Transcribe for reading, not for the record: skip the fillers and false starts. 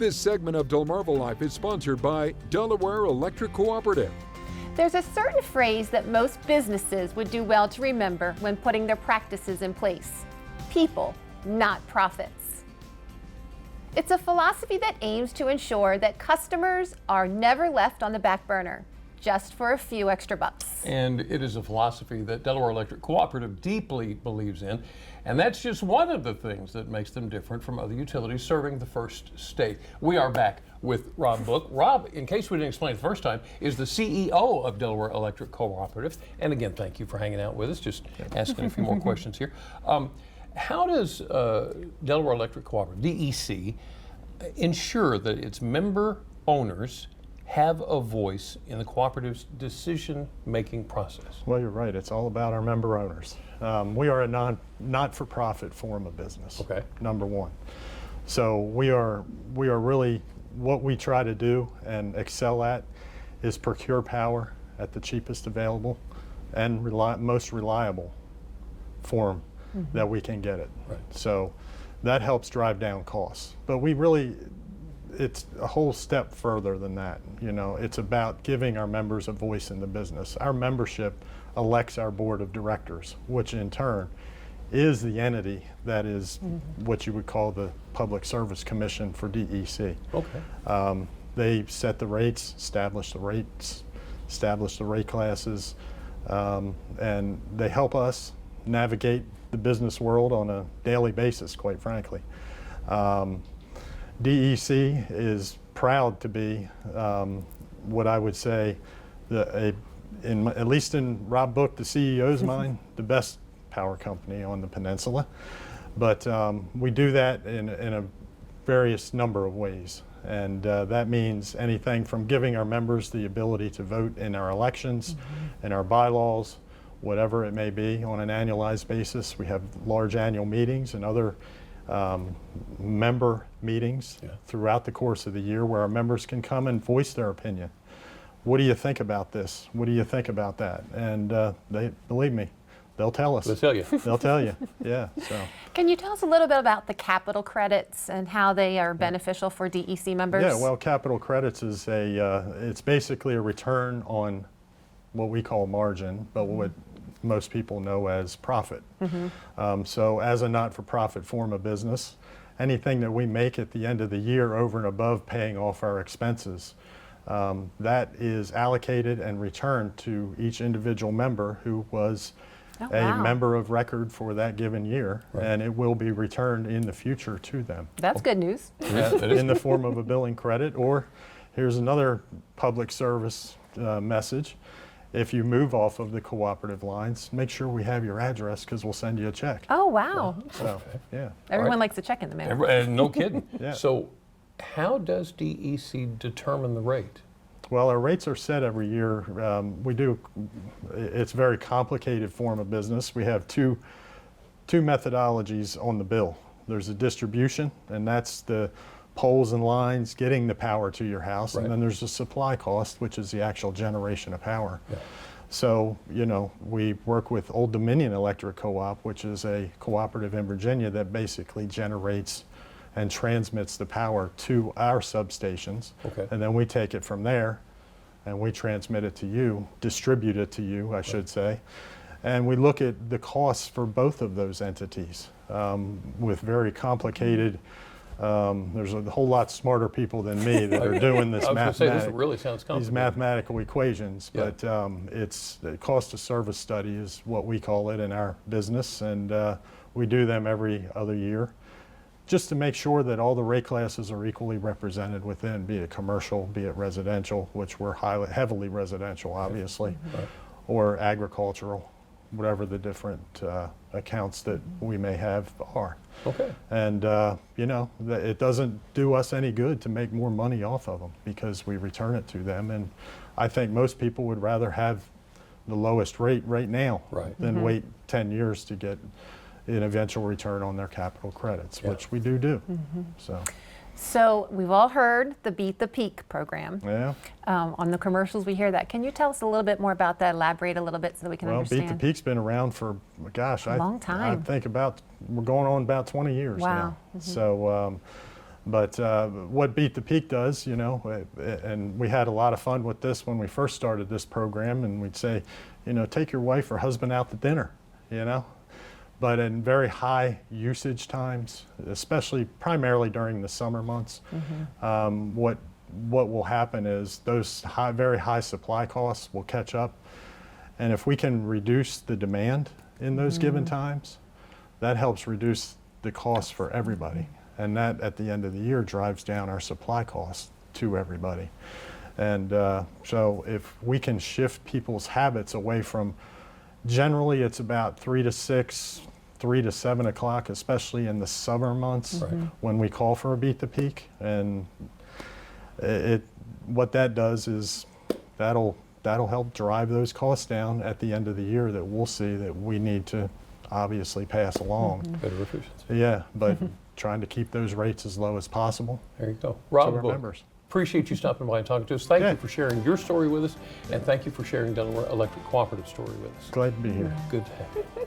This segment of DelmarvaLife is sponsored by Delaware Electric Cooperative. There's a certain phrase that most businesses would do well to remember when putting their practices in place. People, not profits. It's a philosophy that aims to ensure that customers are never left on the back burner, just for a few extra bucks. And it is a philosophy that Delaware Electric Cooperative deeply believes in, and that's just one of the things that makes them different from other utilities serving the first state. We are back with Rob Book. Rob, in case we didn't explain the first time, is the CEO of Delaware Electric Cooperative. And again, thank you for hanging out with us, just asking a few more questions here. How does Delaware Electric Cooperative, DEC, ensure that its member owners have a voice in the cooperative's decision-making process? Well, you're right. It's all about our member owners. We are a not-for-profit form of business. Okay. Number one. So we are really, what we try to do and excel at is procure power at the cheapest available and most reliable form that we can get it. Right. So that helps drive down costs. But we really, it's a whole step further than that. You know, it's about giving our members a voice in the business. Our membership elects our board of directors, which in turn is the entity that is what you would call the Public Service Commission for DEC. Okay. They set the rates, establish the rate classes, and they help us navigate the business world on a daily basis, quite frankly. DEC is proud to be what I would say, at least in Rob Book, the CEO's mind, the best power company on the peninsula. But we do that in a various number of ways. And that means anything from giving our members the ability to vote in our elections, in our bylaws, whatever it may be, on an annualized basis. We have large annual meetings and other member meetings throughout the course of the year where our members can come and voice their opinion. What do you think about this? What do you think about that? And they, believe me, they'll tell us. They'll tell you. They'll tell you, yeah. So. Can you tell us a little bit about the capital credits and how they are beneficial for DEC members? Yeah, well, capital credits is it's basically a return on what we call margin, but what most people know as profit. So as a not-for-profit form of business, anything that we make at the end of the year over and above paying off our expenses, that is allocated and returned to each individual member who was a member of record for that given year, and it will be returned in the future to them. That's good news. In the form of a billing credit, or here's another public service message. If you move off of the cooperative lines, make sure we have your address because we'll send you a check. Oh, wow. So, yeah. Everyone likes a check in the mail. No kidding. Yeah. So how does DEC determine the rate? Well, our rates are set every year. It's a very complicated form of business. We have two methodologies on the bill. There's a distribution, and that's the poles and lines getting the power to your house, and then there's a supply cost, which is the actual generation of power. So, you know, we work with Old Dominion Electric Co-op, which is a cooperative in Virginia that basically generates and transmits the power to our substations. And then we take it from there and we transmit it to you, distribute it to you, I should say. And we look at the costs for both of those entities with very complicated, there's a whole lot smarter people than me that are doing this these mathematical equations, but it's the cost of service study is what we call it in our business, and we do them every other year just to make sure that all the rate classes are equally represented within, be it commercial, be it residential, which we're heavily residential, obviously, or agricultural, whatever the different accounts that we may have are. And you know, it doesn't do us any good to make more money off of them because we return it to them. And I think most people would rather have the lowest rate right now than wait 10 years to get an eventual return on their capital credits, which we do. So we've all heard the Beat the Peak program. Yeah. On the commercials we hear that. Can you tell us a little bit more about that, elaborate a little bit so that we can understand? Beat the Peak's been around for, gosh, a long time. I think we're going on about 20 years now. So But what Beat the Peak does, you know, and we had a lot of fun with this when we first started this program, and we'd say, you know, take your wife or husband out to dinner, you know. But in very high usage times, especially primarily during the summer months, what will happen is those very high supply costs will catch up. And if we can reduce the demand in those given times, that helps reduce the cost for everybody. And that, at the end of the year, drives down our supply costs to everybody. And so if we can shift people's habits away from, generally it's about 3 to 6, 3 to 7 o'clock, especially in the summer months when we call for a Beat the Peak. And what that does is that'll help drive those costs down at the end of the year that we'll see that we need to obviously pass along. Better efficiency. Yeah, but trying to keep those rates as low as possible. There you go. to Rob our Book, members. appreciate you stopping by and talking to us. Thank Yeah. you for sharing your story with us, and thank you for sharing Delaware Electric Cooperative story with us. Glad to be here. Good to have you.